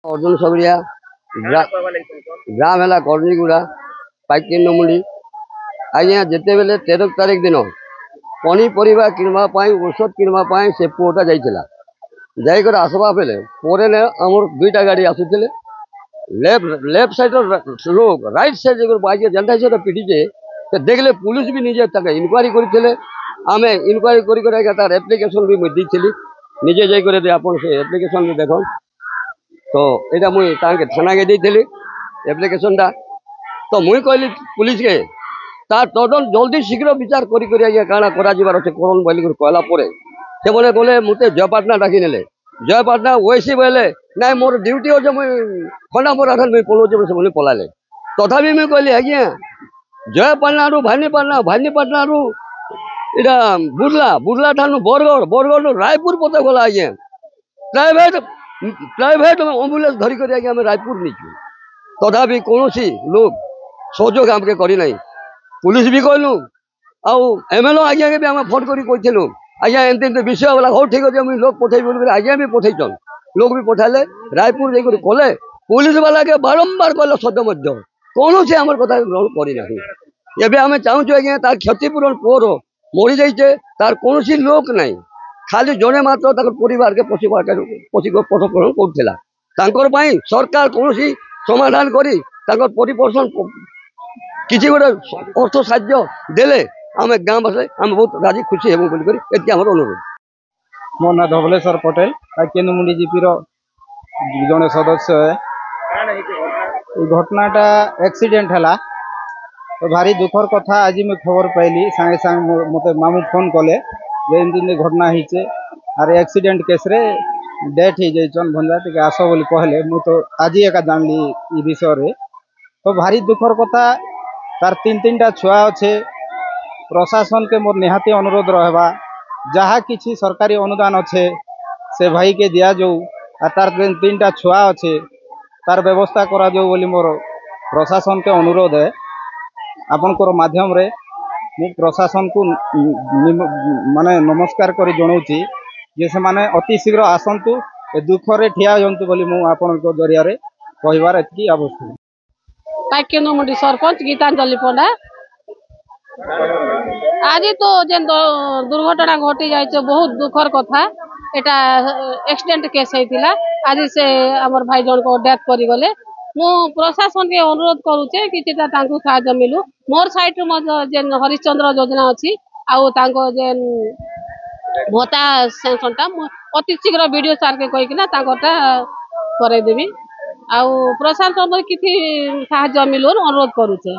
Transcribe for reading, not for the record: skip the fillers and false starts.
अर्जुन सबरिया ग्राम है करनीगुड़ा पाइकिन नमुली आज्ञा जिते बेले 13 तारीख दिन पनीपरिया किणवाई औषध किणवाई से पुओटा जाकर आसवा बेले आमर दुईटा गाड़ी आसुले लेफ्ट साइड लोग राइट साइड बाइक जेनटा हिसाब पिटिचे देखले पुलिस भी निजे इनक्वारी करते आम इनक्वारी कर एप्लिकेशन भी मुझे निजे जाकर आप एप्लिकेशन भी देख तो यहाँ मुई थाना के देती एप्लिकेशन टा तो मुई कहली पुलिस के तार तदन जल्दी शीघ्र विचार करा काଣା करार अच्छे करन बोल कहला से मैंने गले मत जयपाटना डाकी ने जयपाटना वैसी बोले ना मोर ड्यूटी अच्छे मुझे खंडा मोरा मुझे पलाऊे से पलाले तथापि मुझे कहली आज्ञा जयपाटना भानीपाटना इटा बुर्ला बुर्ला ठान बरगढ़ बरगढ़ रायपुर पता गला आज्ञा प्राइवेट प्राइवेट एम्बुलेंस धरिक आम रायपुर नीचु तथापि कौन लोग सहयोग आमके करना पुलिस भी कहलु आमएलए आज्ञा के भी आम फोन करूँ आज्ञा एमती विषय वाला हो ठीक अच्छे मुझे लोग पठे बोल आज्ञा भी पठेचन लोग भी पठाले रायपुर जाकर कले पुलिस वाला के बारंबार कहले सद कौन से आम कथा ग्रहण करना एवं आम चाहूँ आज्ञा तार क्षतिपूरण पुअर मरी जाइए तार कौन लोक ना खाली जड़े मात्र परिवार के पशुपालन करूला सरकार कौन समाधान करी परिपोषण किसी गोटे अर्थ साहाय्य देले आम गाँववासी आम बहुत राजी खुशी हेबू बोलिक ये आम अनुरोध। मो ना धवलेश्वर पटेल केन्दुमुंडी जीपी जड़े सदस्य है। घटनाटा एक्सीडेंट है तो भारी दुखर कथा आज मैं खबर पाइली सांगे सांग मत मामू फोन कले जे घटना होचे आर एक्सीडेंट केस रे डेथ हो जाइछन भंजा टिके आस बोली कहले मु तो आज एका जानली ई विषय रे तो भारी दुखर कथा तार तीन तीन टा छुआ अच्छे प्रशासन के मोर निहाती अनुरोध रहबा जहाँ किसी सरकारी अनुदान अच्छे से भाई के दिया जो तार तीन टा छुआ अच्छे तार व्यवस्था करा जो बोली मोर प्रशासन के अनुरोध है। आपनकर माध्यम रे मु प्रशासन को माने नमस्कार करी जनाऊँगी जे से माने अति शीघ्र आसतु दुख रे ठिया जंतु बोली मु आपन जरिया रे कहबार एतकी आवश्यक। पाइकेन्दुमुंडी सरपंच गीतांजलि पंडा आज तो जेन दुर्घटना घटी जाए बहुत दुखर कथा एटा एक्सीडेंट केस होता आज से आमर भाई जन को डेथ करी गले मु प्रशासन के अनुरोध करुचे कि साहाय्य मिलू मोर साइड जेन हरिश्चंद्र योजना अच्छी आउ जेन भत्ता सेंसन टा अति शीघ्र वीडियो सार के कहीकिना करदेवी आउ प्रशासन किसी साहाय्य मिलू अनुरोध करुचे।